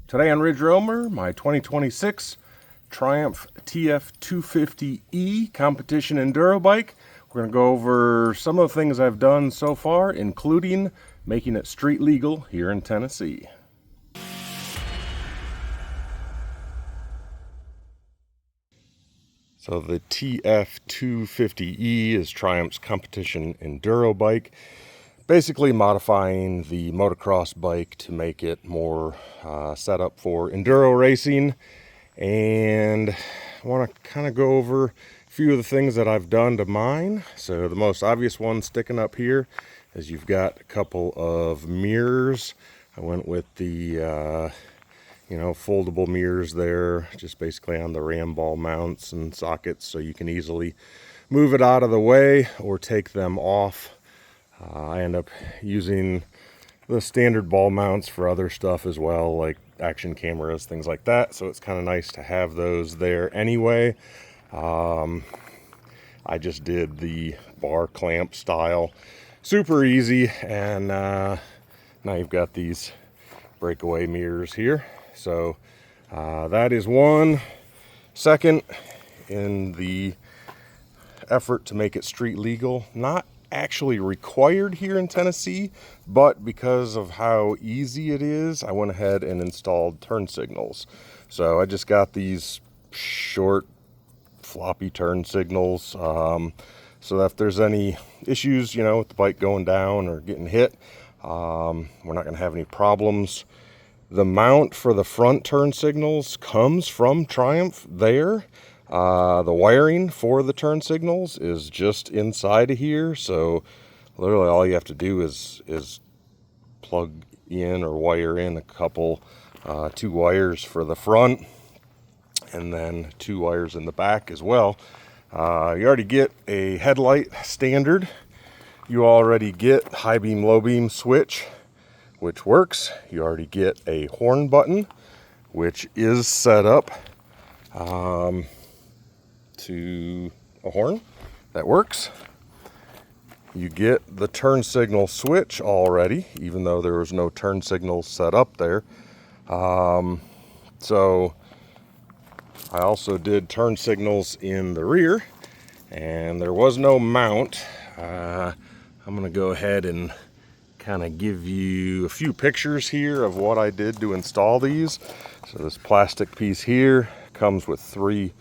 Today on Ridge Roamer, my 2026 Triumph TF250E competition enduro bike. We're going to go over some of the things I've done so far, including making it street legal here in Tennessee. So the TF250E is Triumph's competition enduro bike, basically modifying the motocross bike to make it more set up for enduro racing. And I want to kind of go over a few of the things that I've done to mine. So the most obvious one sticking up here is you've got a couple of mirrors. I went with the foldable mirrors there, just basically on the ram ball mounts and sockets, so you can easily move it out of the way or take them off. I end up using the standard ball mounts for other stuff as well, like action cameras, things like that, so it's kind of nice to have those there anyway. I just did the bar clamp style, super easy, and now you've got these breakaway mirrors here. So that is one. Second, in the effort to make it street legal, not actually required here in Tennessee, but because of how easy it is, I went ahead and installed turn signals. So I just got these short floppy turn signals, so that if there's any issues, with the bike going down or getting hit, we're not going to have any problems. The mount for the front turn signals comes from Triumph there. The wiring for the turn signals is just inside of here, so literally all you have to do is plug in or wire in a couple, 2 wires for the front, and then 2 wires in the back as well. You already get a headlight standard. You already get high beam, low beam switch, which works. You already get a horn button, which is set up to a horn that works. You get the turn signal switch already, even though there was no turn signals set up there. So I also did turn signals in the rear, and there was no mount. I'm going to go ahead and kind of give you a few pictures here of what I did to install these. So this plastic piece here comes with 3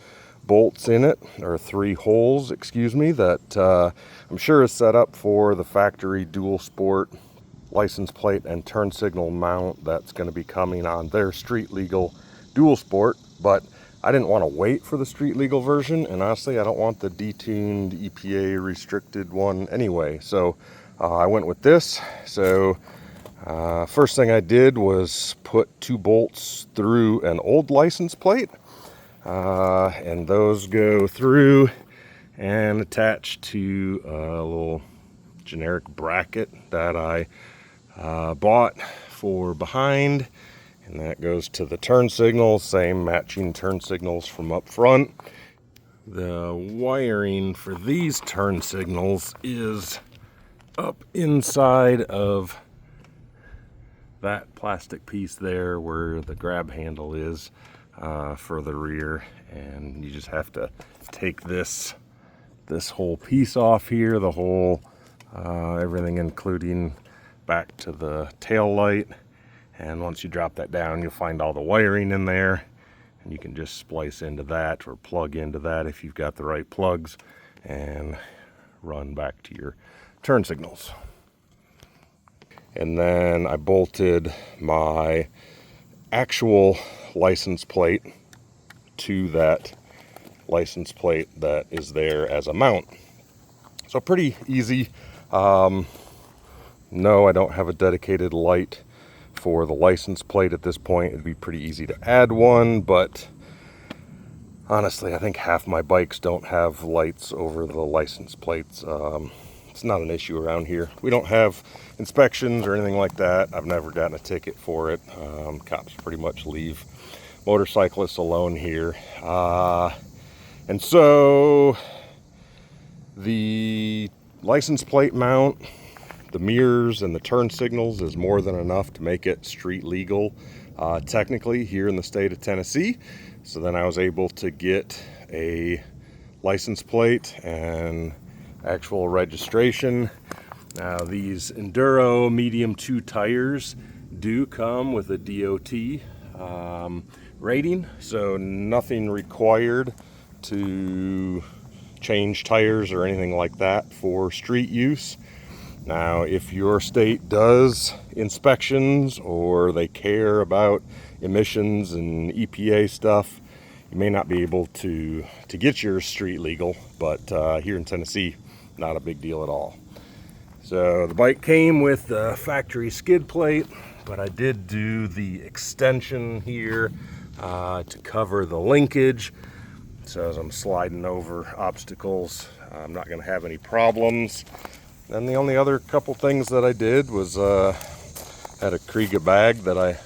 bolts in it, or 3 holes, excuse me, that I'm sure is set up for the factory dual sport license plate and turn signal mount that's going to be coming on their street legal dual sport. But I didn't want to wait for the street legal version, and honestly I don't want the detuned EPA restricted one anyway, so I went with this. So first thing I did was put 2 bolts through an old license plate, and those go through and attach to a little generic bracket that I bought for behind, and that goes to the turn signals, same matching turn signals from up front. The wiring for these turn signals is up inside of that plastic piece there where the grab handle is for the rear, and you just have to take this whole piece off here, the whole everything including back to the tail light, and once you drop that down you'll find all the wiring in there, and you can just splice into that or plug into that if you've got the right plugs and run back to your turn signals. And then I bolted my actual license plate to that license plate that is there as a mount. So pretty easy. No, I don't have a dedicated light for the license plate at this point. It'd be pretty easy to add one, but honestly I think half my bikes don't have lights over the license plates. It's not an issue around here. We don't have inspections or anything like that. I've never gotten a ticket for it. Cops pretty much leave motorcyclists alone here. And so the license plate mount, the mirrors, and the turn signals is more than enough to make it street legal technically here in the state of Tennessee. So then I was able to get a license plate and actual registration. Now these Enduro medium 2 tires do come with a DOT rating, so nothing required to change tires or anything like that for street use. Now, if your state does inspections or they care about emissions and EPA stuff, you may not be able to get yours street legal, but here in Tennessee, not a big deal at all. So the bike came with the factory skid plate, but I did do the extension here to cover the linkage. So as I'm sliding over obstacles, I'm not going to have any problems. Then the only other couple things that I did was had a Kriega bag that I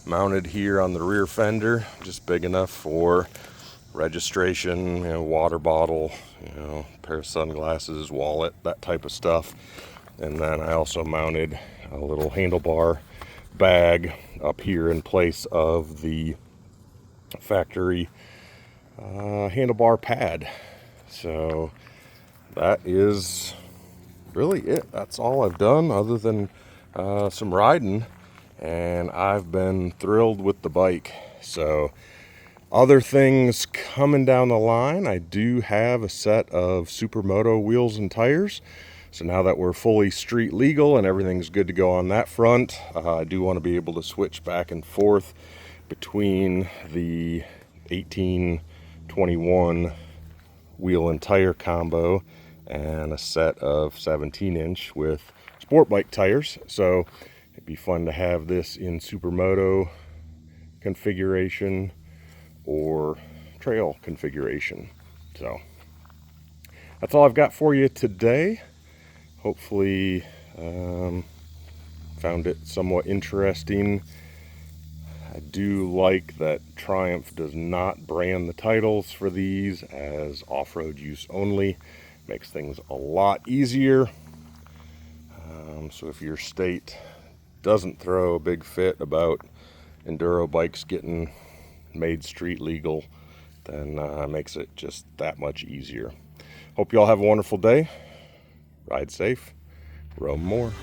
mounted here on the rear fender, just big enough for registration, water bottle, pair of sunglasses, wallet, that type of stuff. And then I also mounted a little handlebar bag up here in place of the factory handlebar pad. So that is really it. That's all I've done other than some riding, and I've been thrilled with the bike. So other things coming down the line, I do have a set of Supermoto wheels and tires. So now that we're fully street legal and everything's good to go on that front, I do want to be able to switch back and forth between the 18-21 wheel and tire combo and a set of 17-inch with sport bike tires. So it'd be fun to have this in Supermoto configuration or trail configuration. So that's all I've got for you today. Hopefully found it somewhat interesting. I do like that Triumph does not brand the titles for these as off-road use only. Makes things a lot easier. So if your state doesn't throw a big fit about enduro bikes getting made street legal, then makes it just that much easier. Hope you all have a wonderful day. Ride safe, roam more.